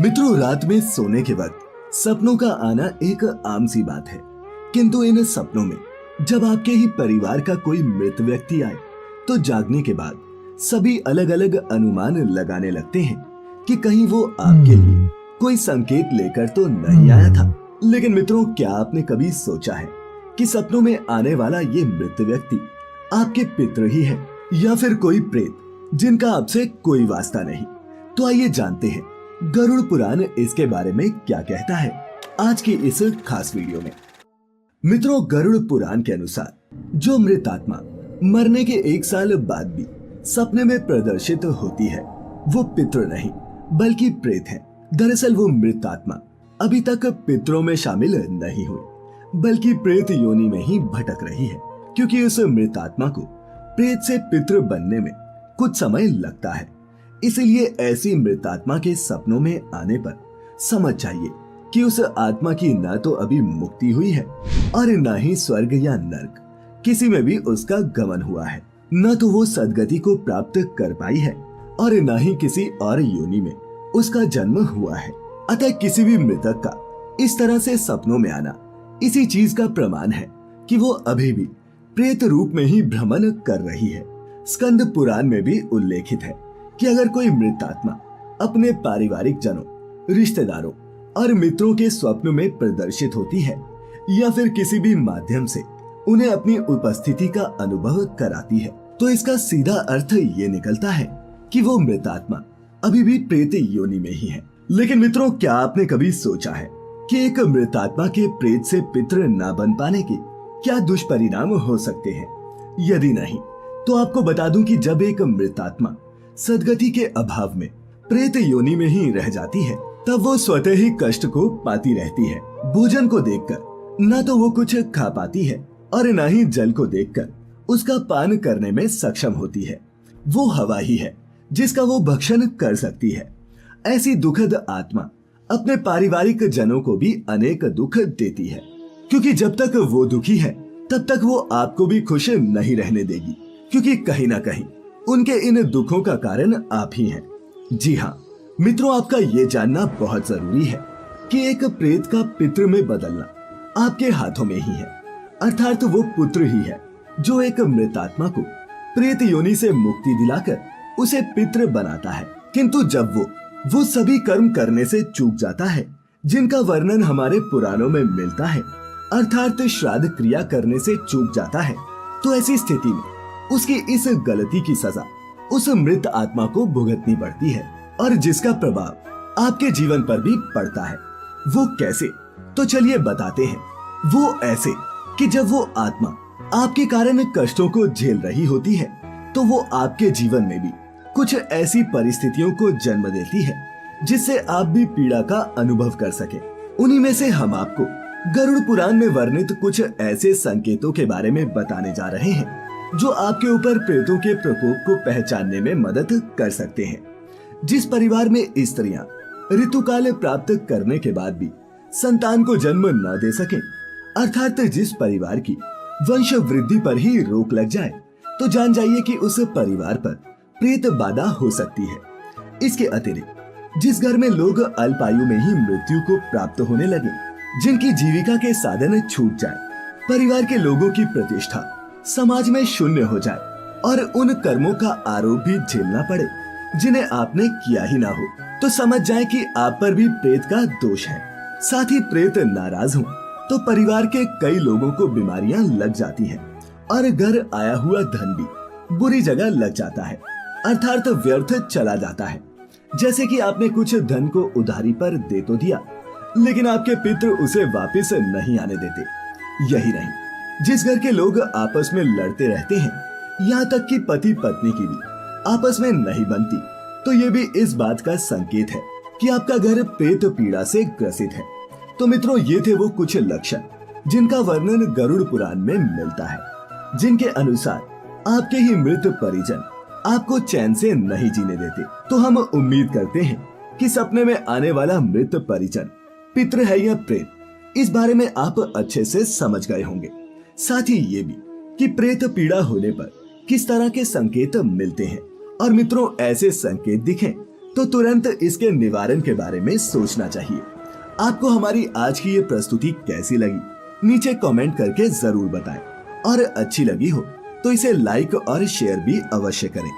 मित्रों, रात में सोने के वक्त सपनों का आना एक आम सी बात है। किंतु इन सपनों में जब आपके ही परिवार का कोई मृत व्यक्ति आए तो जागने के बाद सभी अलग अलग अनुमान लगाने लगते हैं कि कहीं वो आपके लिए कोई संकेत लेकर तो नहीं आया था। लेकिन मित्रों, क्या आपने कभी सोचा है कि सपनों में आने वाला ये मृत व्यक्ति आपके पितृ ही है या फिर कोई प्रेत जिनका आपसे कोई वास्ता नहीं? तो आइए जानते हैं गरुड़ पुराण इसके बारे में क्या कहता है आज की इस खास वीडियो में। मित्रों, गरुड़ पुराण के अनुसार जो मृत आत्मा मरने के 1 साल बाद भी सपने में प्रदर्शित होती है वो पितृ नहीं बल्कि प्रेत है। दरअसल वो मृत आत्मा अभी तक पितरों में शामिल नहीं हुई बल्कि प्रेत योनि में ही भटक रही है, क्योंकि उस मृत आत्मा को प्रेत से पितृ बनने में कुछ समय लगता है। इसलिए ऐसी मृत आत्मा के सपनों में आने पर समझ जाइए कि उस आत्मा की न तो अभी मुक्ति हुई है और न ही स्वर्ग या नरक किसी में भी उसका गमन हुआ है। न तो वो सदगति को प्राप्त कर पाई है और न ही किसी और योनि में उसका जन्म हुआ है। अतः किसी भी मृतक का इस तरह से सपनों में आना इसी चीज का प्रमाण है कि वो अभी भी प्रेत रूप में ही भ्रमण कर रही है। स्कंद पुराण में भी उल्लेखित है कि अगर कोई मृत आत्मा अपने पारिवारिक जनों, रिश्तेदारों और मित्रों के स्वप्न में प्रदर्शित होती है या फिर किसी भी माध्यम से उन्हें अपनी उपस्थिति का अनुभव कराती है तो इसका सीधा अर्थ ये निकलता है कि वो मृत आत्मा अभी भी प्रेत योनि में ही है। लेकिन मित्रों, क्या आपने कभी सोचा है कि एक मृत आत्मा के प्रेत से पितृ न बन पाने के क्या दुष्परिणाम हो सकते हैं? यदि नहीं तो आपको बता दूं कि जब एक मृत आत्मा सदगति के अभाव में प्रेत योनि में ही रह जाती है तब वो स्वतः ही कष्ट को पाती रहती है। भोजन को देखकर न तो वो कुछ खा पाती है और न ही जल को देखकर उसका पान करने में सक्षम होती है। वो हवा ही है जिसका वो भक्षण कर सकती है। ऐसी दुखद आत्मा अपने पारिवारिक जनों को भी अनेक दुख देती है, क्योंकि जब तक वो दुखी है तब तक वो आपको भी खुश नहीं रहने देगी, क्योंकि कहीं ना कहीं उनके इन दुखों का कारण आप ही हैं। जी हाँ मित्रों, आपका ये जानना बहुत जरूरी है कि एक प्रेत का पितृ में बदलना आपके हाथों में ही है, अर्थात वो पुत्र ही है जो एक मृत आत्मा को प्रेत योनि से मुक्ति दिलाकर उसे पितृ बनाता है। किंतु जब वो सभी कर्म करने से चूक जाता है जिनका वर्णन हमारे पुराणों में मिलता है, अर्थात श्राद्ध क्रिया करने से चूक जाता है, तो ऐसी स्थिति में उसकी इस गलती की सजा उस मृत आत्मा को भुगतनी पड़ती है और जिसका प्रभाव आपके जीवन पर भी पड़ता है। वो कैसे? तो चलिए बताते हैं। वो ऐसे कि जब वो आत्मा आपके कारण कष्टों को झेल रही होती है तो वो आपके जीवन में भी कुछ ऐसी परिस्थितियों को जन्म देती है जिससे आप भी पीड़ा का अनुभव कर सके। उन्हीं में से हम आपको गरुड़ पुराण में वर्णित कुछ ऐसे संकेतों के बारे में बताने जा रहे हैं जो आपके ऊपर प्रेतों के प्रकोप को पहचानने में मदद कर सकते हैं। जिस परिवार में स्त्रियां ऋतुकाल प्राप्त करने के बाद भी संतान को जन्म न दे सके, अर्थात जिस परिवार की वंश वृद्धि पर ही रोक लग जाए, तो जान जाइए कि उस परिवार पर प्रेत बाधा हो सकती है। इसके अतिरिक्त जिस घर में लोग अल्पायु में ही मृत्यु को प्राप्त होने लगे, जिनकी जीविका के साधन छूट जाए, परिवार के लोगों की प्रतिष्ठा समाज में शून्य हो जाए और उन कर्मों का आरोप भी झेलना पड़े जिन्हें आपने किया ही ना हो, तो समझ जाए कि आप पर भी प्रेत का दोष है। साथ ही प्रेत नाराज हो तो परिवार के कई लोगों को बीमारियां लग जाती हैं और घर आया हुआ धन भी बुरी जगह लग जाता है, अर्थात व्यर्थ चला जाता है। जैसे कि आपने कुछ धन को उधारी पर दे तो दिया, लेकिन आपके पितृ उसे वापस नहीं आने देते। यही नहीं, जिस घर के लोग आपस में लड़ते रहते हैं, यहाँ तक कि पति पत्नी की भी आपस में नहीं बनती, तो ये भी इस बात का संकेत है कि आपका घर प्रेत पीड़ा से ग्रसित है। तो मित्रों, ये थे वो कुछ लक्षण जिनका वर्णन गरुड़ पुराण में मिलता है, जिनके अनुसार आपके ही मृत परिजन आपको चैन से नहीं जीने देते। तो हम उम्मीद करते हैं कि सपने में आने वाला मृत परिजन पितृ है या प्रेत, इस बारे में आप अच्छे से समझ गए होंगे। साथ ही ये भी कि प्रेत पीड़ा होने पर किस तरह के संकेत मिलते हैं, और मित्रों ऐसे संकेत दिखें तो तुरंत इसके निवारण के बारे में सोचना चाहिए। आपको हमारी आज की ये प्रस्तुति कैसी लगी नीचे कमेंट करके जरूर बताएं और अच्छी लगी हो तो इसे लाइक और शेयर भी अवश्य करें।